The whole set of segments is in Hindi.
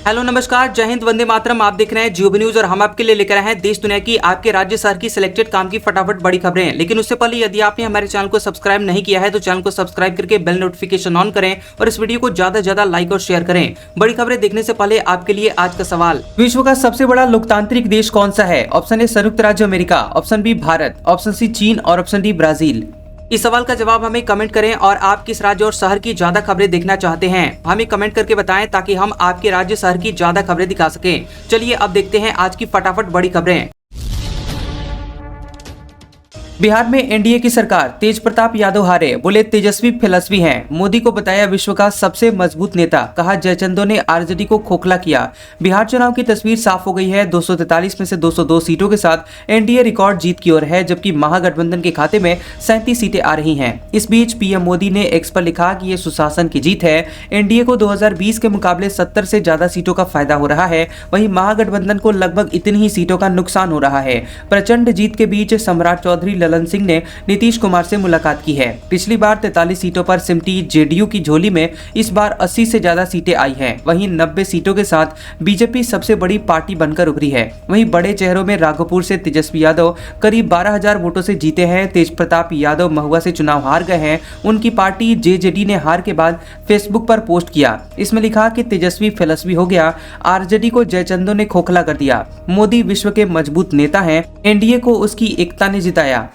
हेलो नमस्कार, जय हिंद, वंदे मातरम। आप देख रहे हैं जियो न्यूज और हम आपके लिए लेकर आए हैं देश दुनिया की आपके राज्य शहर की सिलेक्टेड काम की फटाफट बड़ी खबरें। लेकिन उससे पहले यदि आपने हमारे चैनल को सब्सक्राइब नहीं किया है तो चैनल को सब्सक्राइब करके बेल नोटिफिकेशन ऑन करें और इस वीडियो को ज्यादा से ज्यादा लाइक और शेयर करें। बड़ी खबरें देखने से पहले आपके लिए आज का सवाल, विश्व का सबसे बड़ा लोकतांत्रिक देश कौन सा है? ऑप्शन ए संयुक्त राज्य America, option B Bharat, option C चीन और ऑप्शन डी ब्राजील। इस सवाल का जवाब हमें कमेंट करें और आप किस राज्य और शहर की ज्यादा खबरें देखना चाहते हैं हमें कमेंट करके बताएं ताकि हम आपके राज्य शहर की ज्यादा खबरें दिखा सकें। चलिए अब देखते हैं आज की फटाफट बड़ी खबरें। बिहार में एनडीए की सरकार, तेज प्रताप यादव हारे, बोले तेजस्वी फिलस्वी हैं। मोदी को बताया विश्व का सबसे मजबूत नेता, कहा जयचंदो ने आरजेडी को खोखला किया। बिहार चुनाव की तस्वीर साफ हो गई है। 243 में से 202 सीटों के साथ एनडीए रिकॉर्ड जीत की ओर है, जबकि महागठबंधन के खाते में 37 सीटें आ रही हैं। इस बीच पीएम मोदी ने एक्स पर लिखा कि ये सुशासन की जीत है। एनडीए को 2020 के मुकाबले 70 से ज्यादा सीटों का फायदा हो रहा है, वहीं महागठबंधन को लगभग इतनी ही सीटों का नुकसान हो रहा है। प्रचंड जीत के बीच सम्राट चौधरी ललन सिंह ने नीतीश कुमार से मुलाकात की है। पिछली बार 43 सीटों पर सिमटी जेडीयू की झोली में इस बार 80 से ज्यादा सीटें आई हैं। वहीं 90 सीटों के साथ बीजेपी सबसे बड़ी पार्टी बनकर उभरी है। वहीं बड़े चेहरों में राघोपुर से तेजस्वी यादव करीब 12,000 वोटों से जीते हैं। तेज प्रताप यादव महुआ से चुनाव हार गए हैं। उनकी पार्टी जेजेडी ने हार के बाद फेसबुक पर पोस्ट किया। इसमें लिखा कि तेजस्वी फिलस्वी हो गया, आरजेडी को जयचंदो ने खोखला कर दिया। मोदी विश्व के मजबूत नेता हैं, एनडीए को उसकी एकता ने जिताया।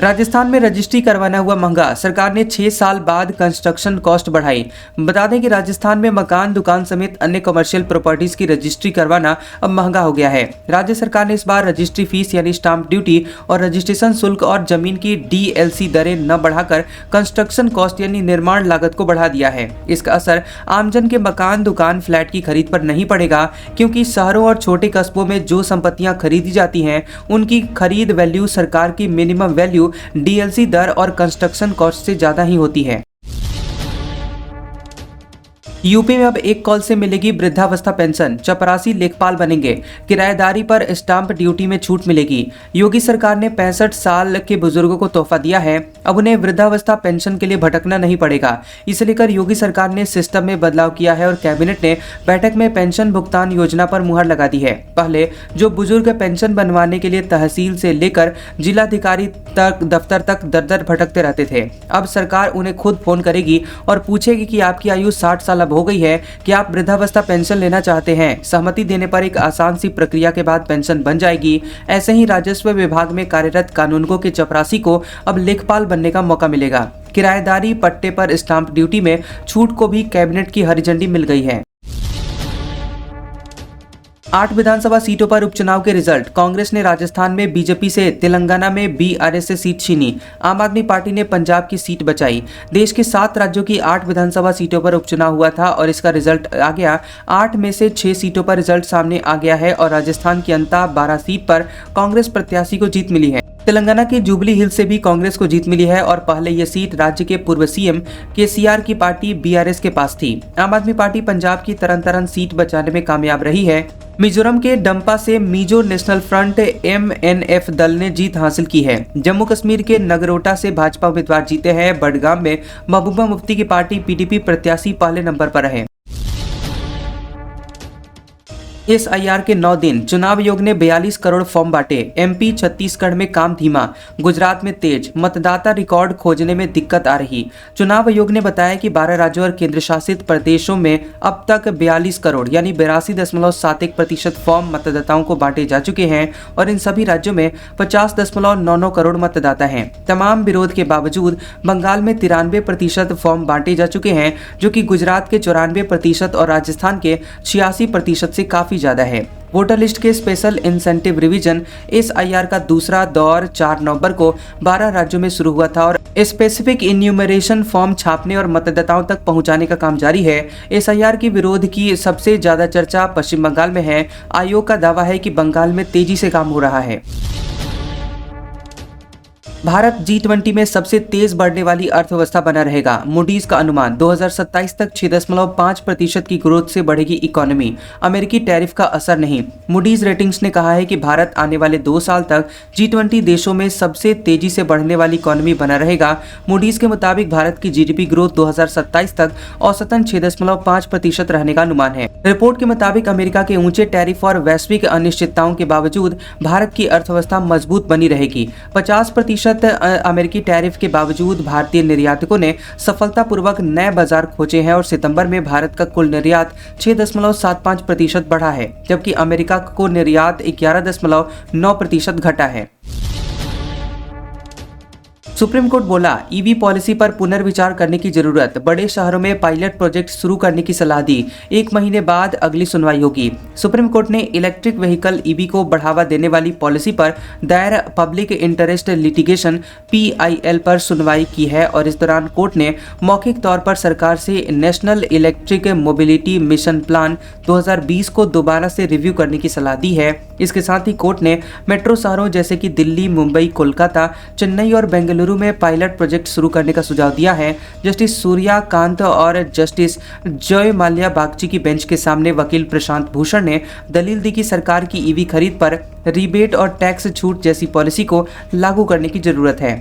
राजस्थान में रजिस्ट्री करवाना हुआ महंगा, सरकार ने 6 साल बाद कंस्ट्रक्शन कॉस्ट बढ़ाई। बता दें कि राजस्थान में मकान, दुकान समेत अन्य कमर्शियल प्रॉपर्टीज की रजिस्ट्री करवाना अब महंगा हो गया है। राज्य सरकार ने इस बार रजिस्ट्री फीस यानी स्टाम्प ड्यूटी और रजिस्ट्रेशन शुल्क और जमीन की डीएलसी दरें न बढ़ाकर कंस्ट्रक्शन कॉस्ट यानी निर्माण लागत को बढ़ा दिया है। इसका असर आमजन के मकान, दुकान, फ्लैट की खरीद पर नहीं पड़ेगा, क्योंकि शहरों और छोटे कस्बों में जो संपत्तियां खरीदी जाती हैं उनकी खरीद वैल्यू सरकार की मिनिमम वैल्यू डीएलसी दर और कंस्ट्रक्शन कॉस्ट से ज्यादा ही होती है। यूपी में अब एक कॉल से मिलेगी वृद्धावस्था पेंशन, चपरासी लेखपाल बनेंगे। किराएदारी पर स्टाम्प ड्यूटी में छूट मिलेगी। योगी सरकार ने 65 साल के बुजुर्गों को तोहफा दिया है। अब उन्हें वृद्धावस्था पेंशन के लिए भटकना नहीं पड़ेगा। इसे लेकर योगी सरकार ने सिस्टम में बदलाव किया है और कैबिनेट ने बैठक में पेंशन भुगतान योजना पर मुहर लगा दी है। पहले जो बुजुर्ग पेंशन बनवाने के लिए तहसील से लेकर जिलाधिकारी तक दफ्तर तक दर दर भटकते रहते थे, अब सरकार उन्हें खुद फोन करेगी और पूछेगी कि आपकी आयु 60 साल हो गई है कि आप वृद्धावस्था पेंशन लेना चाहते हैं। सहमति देने पर एक आसान सी प्रक्रिया के बाद पेंशन बन जाएगी। ऐसे ही राजस्व विभाग में कार्यरत कानूनगो के चपरासी को अब लेखपाल बनने का मौका मिलेगा। किराएदारी पट्टे पर स्टाम्प ड्यूटी में छूट को भी कैबिनेट की हरी झंडी मिल गई है। 8 विधानसभा सीटों पर उपचुनाव के रिजल्ट, कांग्रेस ने राजस्थान में बीजेपी से, तेलंगाना में बीआरएस से सीट छीनी। आम आदमी पार्टी ने पंजाब की सीट बचाई। देश के 7 राज्यों की 8 विधानसभा सीटों पर उपचुनाव हुआ था और इसका रिजल्ट आ गया। 8 में से 6 सीटों पर रिजल्ट सामने आ गया है और राजस्थान की अंततः 12 सीट पर कांग्रेस प्रत्याशी को जीत मिली है। तेलंगाना के जुबली हिल्स से भी कांग्रेस को जीत मिली है और पहले ये सीट राज्य के पूर्व सीएम केसीआर की पार्टी बीआरएस के पास थी। आम आदमी पार्टी पंजाब की तरन तारण सीट बचाने में कामयाब रही है। मिजोरम के डंपा से मिजो नेशनल फ्रंट एमएनएफ दल ने जीत हासिल की है। जम्मू कश्मीर के नगरोटा से भाजपा उम्मीदवार जीते हैं। बडगाम में महबूबा मुफ्ती की पार्टी पीडीपी प्रत्याशी पहले नंबर पर रहे। एसआईआर के 9 दिन, चुनाव आयोग ने 42 करोड़ फॉर्म बांटे। एमपी छत्तीसगढ़ में काम धीमा, गुजरात में तेज, मतदाता रिकॉर्ड खोजने में दिक्कत आ रही। चुनाव आयोग ने बताया कि 12 राज्यों और केंद्र शासित प्रदेशों में अब तक 42 करोड़ यानी 82.71% फॉर्म मतदाताओं को बांटे जा चुके हैं और इन सभी राज्यों में 50.99 करोड़ मतदाता हैं। तमाम विरोध के बावजूद बंगाल में 93% फॉर्म बांटे जा चुके हैं, जो कि गुजरात के 94% और राजस्थान के 86% से काफी ज्यादा है। वोटर लिस्ट के स्पेशल इंसेंटिव रिवीजन एसआईआर का दूसरा दौर 4 नवंबर को 12 राज्यों में शुरू हुआ था और स्पेसिफिक इन्यूमरेशन फॉर्म छापने और मतदाताओं तक पहुंचाने का काम जारी है। एसआईआर की विरोध की सबसे ज्यादा चर्चा पश्चिम बंगाल में है। आयोग का दावा है कि बंगाल में तेजी से काम हो रहा है। भारत G20 में सबसे तेज बढ़ने वाली अर्थव्यवस्था बना रहेगा। मूडीज का अनुमान 2027 तक 6.5% की ग्रोथ से बढ़ेगी इकोनॉमी। अमेरिकी टैरिफ का असर नहीं। मूडीज रेटिंग्स ने कहा है कि भारत आने वाले 2 साल तक G20 देशों में सबसे तेजी से बढ़ने वाली इकोनॉमी बना रहेगा। मूडीज के मुताबिक भारत की जीडीपी ग्रोथ 2027 तक औसतन 6.5% रहने का अनुमान है। रिपोर्ट के मुताबिक अमेरिका के ऊंचे टैरिफ और वैश्विक अनिश्चितताओं के बावजूद भारत की अर्थव्यवस्था मजबूत बनी रहेगी। 50% अमेरिकी टैरिफ के बावजूद भारतीय निर्यातकों ने सफलतापूर्वक नए बाजार खोजे हैं और सितंबर में भारत का कुल निर्यात 6.75% बढ़ा है, जबकि अमेरिका को निर्यात 11.9% घटा है। सुप्रीम कोर्ट बोला, ईवी पॉलिसी पर पुनर्विचार करने की जरूरत। बड़े शहरों में पायलट प्रोजेक्ट शुरू करने की सलाह दी। 1 महीने बाद अगली सुनवाई होगी। सुप्रीम कोर्ट ने इलेक्ट्रिक व्हीकल ईवी को बढ़ावा देने वाली पॉलिसी पर दायर पब्लिक इंटरेस्ट लिटिगेशन PIL पर सुनवाई की है और इस दौरान कोर्ट ने मौखिक तौर पर सरकार से national electric mobility mission plan 2020 को दोबारा से रिव्यू करने की सलाह दी है। इसके साथ ही कोर्ट ने मेट्रो शहरों जैसे कि दिल्ली, मुंबई, कोलकाता, चेन्नई और बेंगलुरु में पायलट प्रोजेक्ट शुरू करने का सुझाव दिया है। जस्टिस सूर्यकांत और जस्टिस जय माल्या बागची की बेंच के सामने वकील प्रशांत भूषण ने दलील दी कि सरकार की ईवी खरीद पर रिबेट और टैक्स छूट जैसी पॉलिसी को लागू करने की जरूरत है।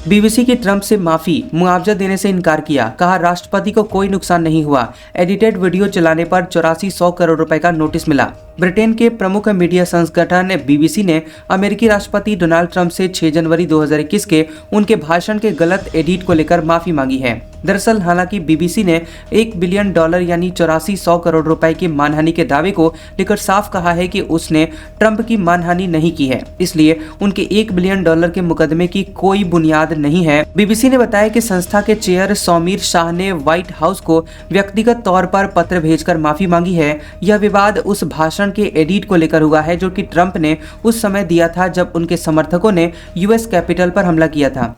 बीबीसी की ट्रंप से माफी, मुआवजा देने से इनकार किया। कहा, राष्ट्रपति को कोई नुकसान नहीं हुआ। एडिटेड वीडियो चलाने पर 8400 करोड़ रुपए का नोटिस मिला। ब्रिटेन के प्रमुख मीडिया संगठन बीबीसी ने अमेरिकी राष्ट्रपति डोनाल्ड ट्रंप से 6 जनवरी 2021 के उनके भाषण के गलत एडिट को लेकर माफी मांगी है। दरअसल हालांकि बीबीसी ने $1 बिलियन यानी 8400 करोड़ रुपए की मानहानि के दावे को लेकर साफ कहा है कि उसने ट्रंप की मानहानि नहीं की है, इसलिए उनके $1 बिलियन के मुकदमे की कोई बुनियाद नहीं है। बीबीसी ने बताया कि संस्था के चेयर सौमीर शाह ने व्हाइट हाउस को व्यक्तिगत तौर पर पत्र भेजकर माफी मांगी है। यह विवाद उस भाषण के एडिट को लेकर हुआ है जो कि ट्रंप ने उस समय दिया था जब उनके समर्थकों ने यूएस कैपिटल पर हमला किया था।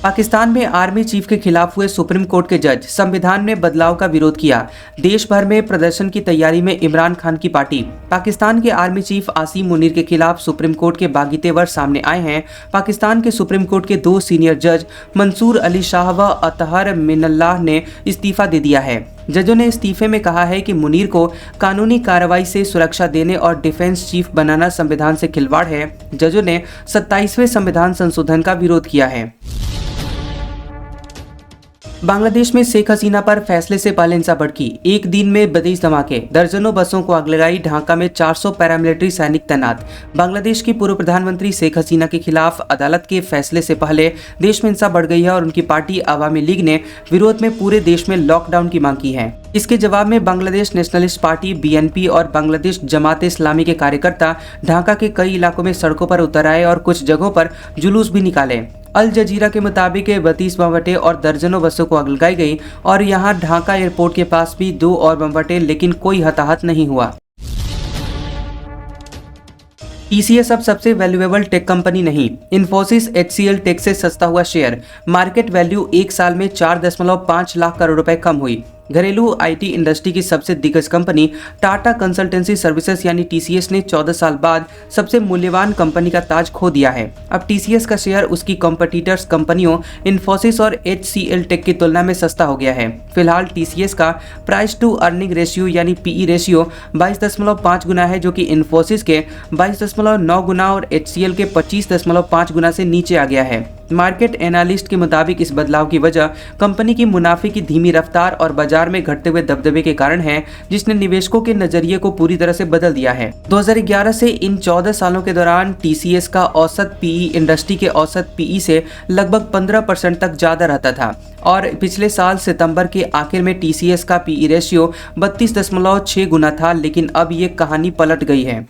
पाकिस्तान में आर्मी चीफ के खिलाफ हुए सुप्रीम कोर्ट के जज, संविधान में बदलाव का विरोध किया। देश भर में प्रदर्शन की तैयारी में इमरान खान की पार्टी। पाकिस्तान के आर्मी चीफ आसिम मुनीर के खिलाफ सुप्रीम कोर्ट के बागी तेवर सामने आए हैं। पाकिस्तान के सुप्रीम कोर्ट के 2 सीनियर जज मंसूर अली शाह व अतहर मिनल्लाह ने इस्तीफा दे दिया है। जजों ने इस्तीफे में कहा है कि मुनीर को कानूनी कार्रवाई से सुरक्षा देने और डिफेंस चीफ बनाना संविधान से खिलवाड़ है। जजों ने 27वें संविधान संशोधन का विरोध किया है। बांग्लादेश में शेख हसीना पर फैसले से पहले हिंसा भड़की। एक दिन में 32 धमाके, दर्जनों बसों को आग लगाई। ढाका में 400 पैरामिलिट्री सैनिक तैनात। बांग्लादेश की पूर्व प्रधानमंत्री शेख हसीना के खिलाफ अदालत के फैसले से पहले देश में हिंसा बढ़ गई है और उनकी पार्टी अवामी लीग ने विरोध में पूरे देश में लॉकडाउन की मांग की है। इसके जवाब में बांग्लादेश नेशनलिस्ट पार्टी BNP और बांग्लादेश जमाते इस्लामी के कार्यकर्ता ढाका के कई इलाकों में सड़कों पर उतर आए और कुछ जगहों पर जुलूस भी निकाले। अल जजीरा के मुताबिक 32 बम फटे और दर्जनों बसों को आग लगाई गई और यहां ढाका एयरपोर्ट के पास भी 2 और बम फटे, लेकिन कोई हताहत नहीं हुआ। TCS अब सबसे वैल्यूएबल टेक कंपनी नहीं। इन्फोसिस HCL टेक से सस्ता हुआ शेयर। मार्केट वैल्यू 1 साल में 4.5 लाख करोड़ रुपए कम हुई। घरेलू IT इंडस्ट्री की सबसे दिग्गज कंपनी टाटा कंसल्टेंसी सर्विसेज यानी TCS ने 14 साल बाद सबसे मूल्यवान कंपनी का ताज खो दिया है। अब TCS का शेयर उसकी कॉम्पिटिटर्स कंपनियों इन्फोसिस और HCL टेक की तुलना में सस्ता हो गया है। फिलहाल TCS का प्राइस टू अर्निंग रेशियो यानी PE रेशियो 22.5 गुना है, जो कि इन्फोसिस के 22.9 गुना और HCL के 25.5 गुना से नीचे आ गया है। मार्केट एनालिस्ट के मुताबिक इस बदलाव की वजह कंपनी की मुनाफे की धीमी रफ्तार और बाजार में घटते हुए दबदबे के कारण है, जिसने निवेशकों के नजरिए को पूरी तरह से बदल दिया है। 2011 से इन 14 सालों के दौरान TCS का औसत PE इंडस्ट्री के औसत PE से लगभग 15% तक ज्यादा रहता था और पिछले साल सितंबर के आखिर में TCS का PE रेशियो 32.6 गुना था, लेकिन अब ये कहानी पलट गई है।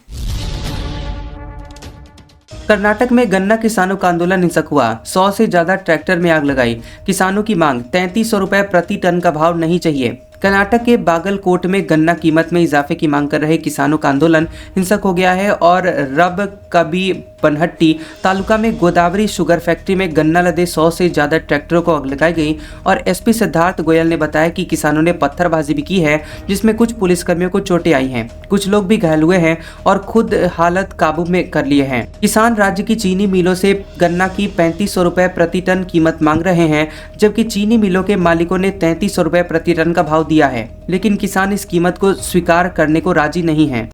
कर्नाटक में गन्ना किसानों का आंदोलन हिंसक हुआ। 100 से ज्यादा ट्रैक्टर में आग लगाई। किसानों की मांग 3300 रुपए प्रति टन का भाव नहीं चाहिए। कर्नाटक के बागलकोट में गन्ना कीमत में इजाफे की मांग कर रहे किसानों का आंदोलन हिंसक हो गया है और रब कभी बनहट्टी तालुका में गोदावरी शुगर फैक्ट्री में गन्ना लदे 100 से ज्यादा ट्रैक्टरों को आग लगाई गई और एसपी सिद्धार्थ गोयल ने बताया कि किसानों ने पत्थरबाजी भी की है, जिसमें कुछ पुलिसकर्मियों को चोटें आई हैं, कुछ लोग भी घायल हुए हैं और खुद हालत काबू में कर लिए हैं। किसान राज्य की चीनी मिलों से गन्ना की 3500 रुपए प्रति टन कीमत मांग रहे हैं, जबकि चीनी मिलों के मालिकों ने 3300 रुपए प्रति टन का भाव दिया है, लेकिन किसान इस कीमत को स्वीकार करने को राजी नहीं है।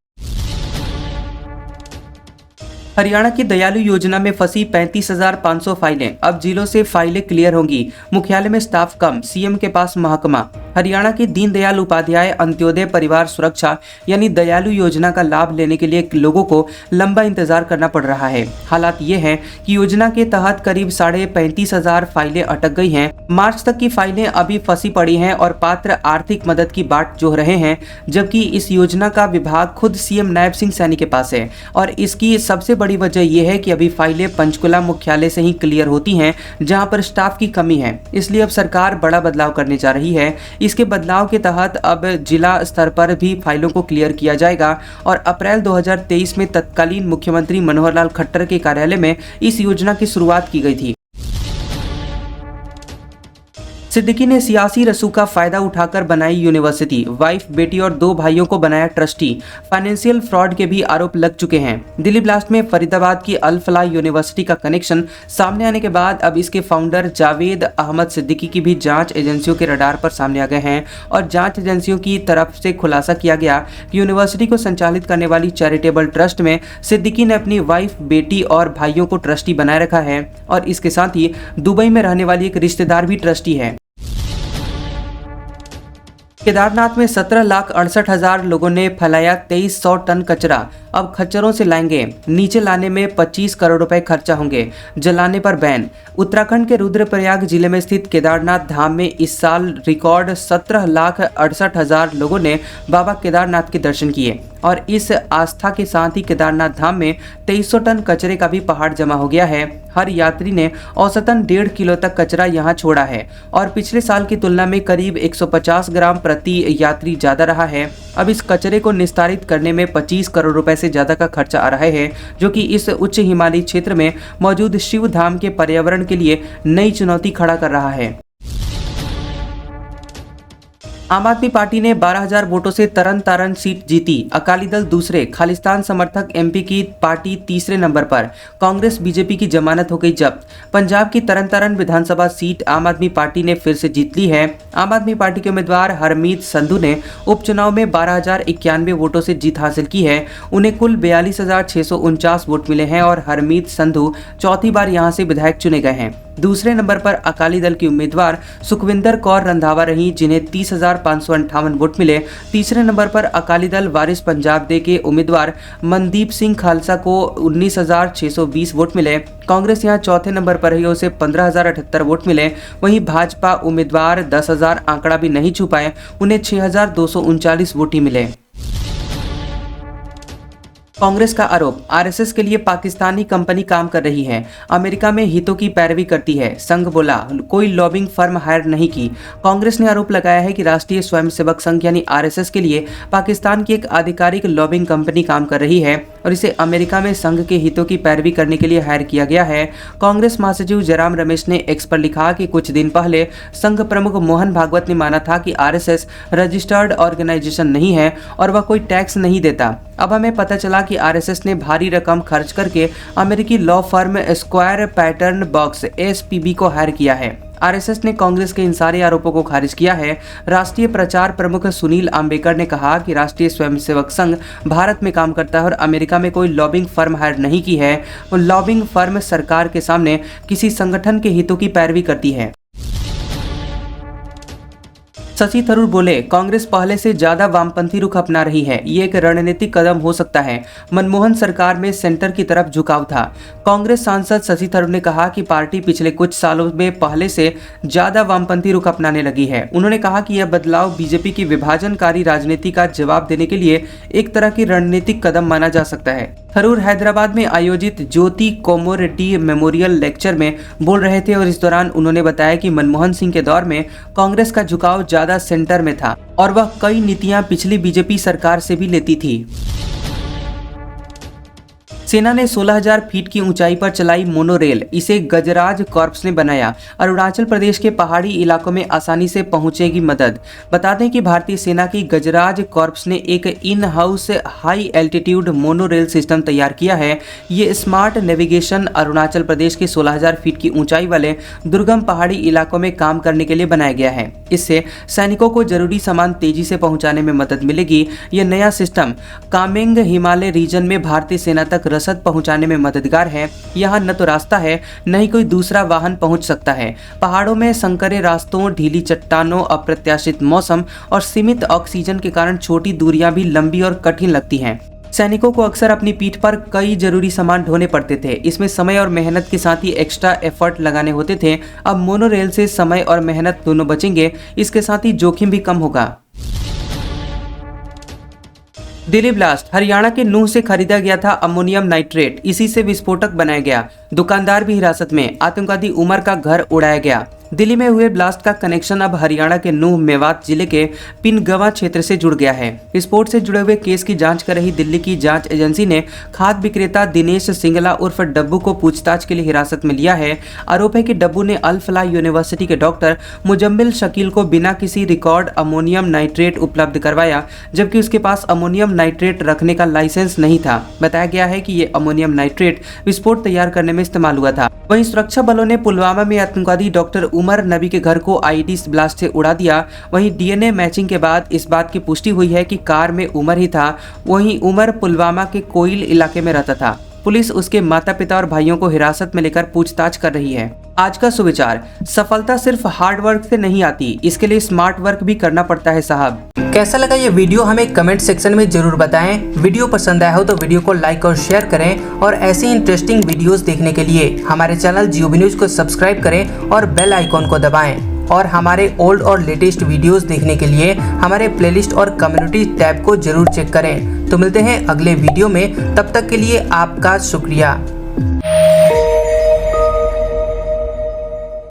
हरियाणा की दयालु योजना में फंसी 35,500 फाइलें, अब जिलों से फाइलें क्लियर होंगी। मुख्यालय में स्टाफ कम, सीएम के पास महकमा। हरियाणा की दीनदयाल उपाध्याय अंत्योदय परिवार सुरक्षा यानी दयालु योजना का लाभ लेने के लिए लोगों को लंबा इंतजार करना पड़ रहा है। हालात ये हैं कि योजना के तहत करीब 35,500 फाइलें अटक गई हैं। मार्च तक की फाइलें अभी फंसी पड़ी हैं और पात्र आर्थिक मदद की बाट जोह रहे हैं, जबकि इस योजना का विभाग खुद सीएम नायब सिंह सैनी के पास है। और इसकी सबसे बड़ी वजह यह है कि अभी फाइलें पंचकुला मुख्यालय से ही क्लियर होती हैं, जहां पर स्टाफ की कमी है। इसलिए अब सरकार बड़ा बदलाव करने जा रही है। इसके बदलाव के तहत अब जिला स्तर पर भी फाइलों को क्लियर किया जाएगा और अप्रैल 2023 में तत्कालीन मुख्यमंत्री मनोहर लाल खट्टर के कार्यालय में इस योजना की शुरुआत की गई थी। सिद्दीकी ने सियासी रसूख का फायदा उठाकर बनाई यूनिवर्सिटी, वाइफ, बेटी और 2 भाइयों को बनाया ट्रस्टी। फाइनेंशियल फ्रॉड के भी आरोप लग चुके हैं। दिल्ली ब्लास्ट में फरीदाबाद की अल फलाह यूनिवर्सिटी का कनेक्शन सामने आने के बाद अब इसके फाउंडर जावेद अहमद सिद्दीकी की भी जांच एजेंसियों के रडार पर सामने आ गए हैं और जांच एजेंसियों की तरफ से खुलासा किया गया कि यूनिवर्सिटी को संचालित करने वाली चैरिटेबल ट्रस्ट में सिद्दीकी ने अपनी वाइफ, बेटी और भाइयों को ट्रस्टी बनाए रखा है और इसके साथ ही दुबई में रहने वाली एक रिश्तेदार भी ट्रस्टी है। केदारनाथ में 17,68,000 लोगों ने फैलाया 2300 टन कचरा। अब खच्चरों से लाएंगे, नीचे लाने में 25 करोड़ रुपए खर्चा होंगे, जलाने पर बैन। उत्तराखंड के रुद्रप्रयाग जिले में स्थित केदारनाथ धाम में इस साल रिकॉर्ड 17,68,000 लोगों ने बाबा केदारनाथ के दर्शन किए और इस आस्था के साथ ही केदारनाथ धाम में 2300 टन कचरे का भी पहाड़ जमा हो गया है। हर यात्री ने औसतन 1.5 किलो तक कचरा यहाँ छोड़ा है और पिछले साल की तुलना में करीब 150 ग्राम प्रति यात्री ज्यादा रहा है। अब इस कचरे को निस्तारित करने में 25 करोड़ रुपए से ज्यादा का खर्चा आ रहा है, जो कि इस उच्च हिमालयी क्षेत्र में मौजूद शिव धाम के पर्यावरण के लिए नई चुनौती खड़ा कर रहा है। आम आदमी पार्टी ने 12,000 वोटों से तरन तारण सीट जीती। अकाली दल दूसरे, खालिस्तान समर्थक एमपी की पार्टी तीसरे नंबर पर। कांग्रेस बीजेपी की जमानत हो गई जब्त। पंजाब की तरन तारण विधानसभा सीट आम आदमी पार्टी ने फिर से जीत ली है। आम आदमी पार्टी के उम्मीदवार हरमीत संधू ने उपचुनाव में 12,091 वोटों से जीत हासिल की है। उन्हें कुल 42,649 वोट मिले हैं और हरमीत संधू चौथी बार यहां से विधायक चुने गए हैं। दूसरे नंबर पर अकाली दल की उम्मीदवार सुखविंदर कौर रंधावा रही, जिन्हें 30,558 वोट मिले। तीसरे नंबर पर अकाली दल वारिस पंजाब दे के उम्मीदवार मनदीप सिंह खालसा को 19,620 वोट मिले। कांग्रेस यहां चौथे नंबर पर रही, उसे 15,078 वोट मिले। वहीं भाजपा उम्मीदवार 10,000 आंकड़ा भी नहीं छू पाए, उन्हें 6,239 वोट ही मिले। कांग्रेस का आरोप, आरएसएस के लिए पाकिस्तानी कंपनी काम कर रही है, अमेरिका में हितों की पैरवी करती है। संघ बोला कोई लॉबिंग फर्म हायर नहीं की। कांग्रेस ने आरोप लगाया है कि राष्ट्रीय स्वयंसेवक संघ यानी आरएसएस के लिए पाकिस्तान की एक आधिकारिक लॉबिंग कंपनी काम कर रही है और इसे अमेरिका में संघ के हितों की पैरवी करने के लिए हायर किया गया है। कांग्रेस महासचिव जयराम रमेश ने एक्स पर लिखा कि कुछ दिन पहले संघ प्रमुख मोहन भागवत ने माना था कि आरएसएस रजिस्टर्ड ऑर्गेनाइजेशन नहीं है और वह कोई टैक्स नहीं देता। अब हमें पता चला कि आरएसएस ने भारी रकम खर्च करके अमेरिकी law firm square pattern box SPB को हायर किया है। आरएसएस ने कांग्रेस के इन सारे आरोपों को खारिज किया है। राष्ट्रीय प्रचार प्रमुख सुनील आम्बेकर ने कहा कि राष्ट्रीय स्वयंसेवक संघ भारत में काम करता है और अमेरिका में कोई लॉबिंग फर्म हायर नहीं की है। लॉबिंग फर्म सरकार के सामने किसी संगठन के हितों की पैरवी करती है। शशि थरूर बोले कांग्रेस पहले से ज्यादा वामपंथी रुख अपना रही है, ये एक रणनीतिक कदम हो सकता है। मनमोहन सरकार में सेंटर की तरफ झुकाव था। कांग्रेस सांसद शशि थरूर ने कहा कि पार्टी पिछले कुछ सालों में पहले से ज्यादा वामपंथी रुख अपनाने लगी है। उन्होंने कहा कि यह बदलाव बीजेपी की विभाजनकारी राजनीति का जवाब देने के लिए एक तरह की रणनीतिक कदम माना जा सकता है। थरूर हैदराबाद में आयोजित ज्योति कोमोरेड्डी मेमोरियल लेक्चर में बोल रहे थे और इस दौरान उन्होंने बताया कि मनमोहन सिंह के दौर में कांग्रेस का झुकाव ज्यादा सेंटर में था और वह कई नीतियां पिछली बीजेपी सरकार से भी लेती थी। सेना ने 16,000 फीट की ऊंचाई पर चलाई मोनोरेल, इसे गजराज कॉर्प्स ने बनाया। अरुणाचल प्रदेश के पहाड़ी इलाकों में आसानी से पहुंचेगी मदद। बता दें कि भारतीय सेना की गजराज कॉर्प्स ने एक in house high altitude monorail system तैयार किया है। ये स्मार्ट नेविगेशन अरुणाचल प्रदेश के 16,000 फीट की ऊंचाई वाले दुर्गम पहाड़ी इलाकों में काम करने के लिए बनाया गया है। इससे सैनिकों को जरूरी सामान तेजी से पहुंचाने में मदद मिलेगी। यह नया सिस्टम कामेंग हिमालय रीजन में भारतीय सेना तक रसद पहुंचाने में मददगार है। यहाँ न तो रास्ता है, न ही कोई दूसरा वाहन पहुंच सकता है। पहाड़ों में संकरे रास्तों, ढीली चट्टानों, अप्रत्याशित मौसम और सीमित ऑक्सीजन के कारण छोटी दूरियां भी लंबी और कठिन लगती हैं। सैनिकों को अक्सर अपनी पीठ पर कई जरूरी सामान ढोने पड़ते थे। इसमें समय और मेहनत के साथ ही एक्स्ट्रा एफर्ट लगाने होते थे। अब मोनोरेल से समय और मेहनत दोनों बचेंगे, इसके साथ ही जोखिम भी कम होगा। दिल्ली ब्लास्ट, हरियाणा के नूह से खरीदा गया था अमोनियम नाइट्रेट, इसी से विस्फोटक बनाया गया। दुकानदार भी हिरासत में, आतंकवादी उमर का घर उड़ाया गया। दिल्ली में हुए ब्लास्ट का कनेक्शन अब हरियाणा के नूह मेवात जिले के पिनगवा क्षेत्र से जुड़ गया है। विस्फोट से जुड़े हुए केस की जांच कर रही दिल्ली की जांच एजेंसी ने खाद विक्रेता दिनेश सिंगला उर्फ डब्बू को पूछताछ के लिए हिरासत में लिया है। आरोप है कि डब्बू ने अल फलाह यूनिवर्सिटी के डॉक्टर मुजम्मिल शकील को बिना किसी रिकॉर्ड अमोनियम नाइट्रेट उपलब्ध करवाया, जबकि उसके पास अमोनियम नाइट्रेट रखने का लाइसेंस नहीं था। बताया गया है कि ये अमोनियम नाइट्रेट विस्फोट तैयार करने में इस्तेमाल हुआ था। वहीं सुरक्षा बलों ने पुलवामा में आतंकवादी डॉक्टर उमर नबी के घर को आईईडी ब्लास्ट से उड़ा दिया। वहीं डीएनए मैचिंग के बाद इस बात की पुष्टि हुई है कि कार में उमर ही था। वहीं उमर पुलवामा के कोइल इलाके में रहता था। पुलिस उसके माता पिता और भाइयों को हिरासत में लेकर पूछताछ कर रही है। आज का सुविचार, सफलता सिर्फ हार्ड वर्क से नहीं आती, इसके लिए स्मार्ट वर्क भी करना पड़ता है साहब। कैसा लगा ये वीडियो हमें कमेंट सेक्शन में जरूर बताएं। वीडियो पसंद आया हो तो वीडियो को लाइक और शेयर करें और ऐसी इंटरेस्टिंग वीडियोस देखने के लिए हमारे चैनल जियोबी न्यूज को सब्सक्राइब करें और बेल आइकॉन को दबाएं। और हमारे ओल्ड और लेटेस्ट वीडियोस देखने के लिए हमारे प्लेलिस्ट और कम्युनिटी टैब को जरूर चेक करें। तो मिलते हैं अगले वीडियो में, तब तक के लिए आपका शुक्रिया।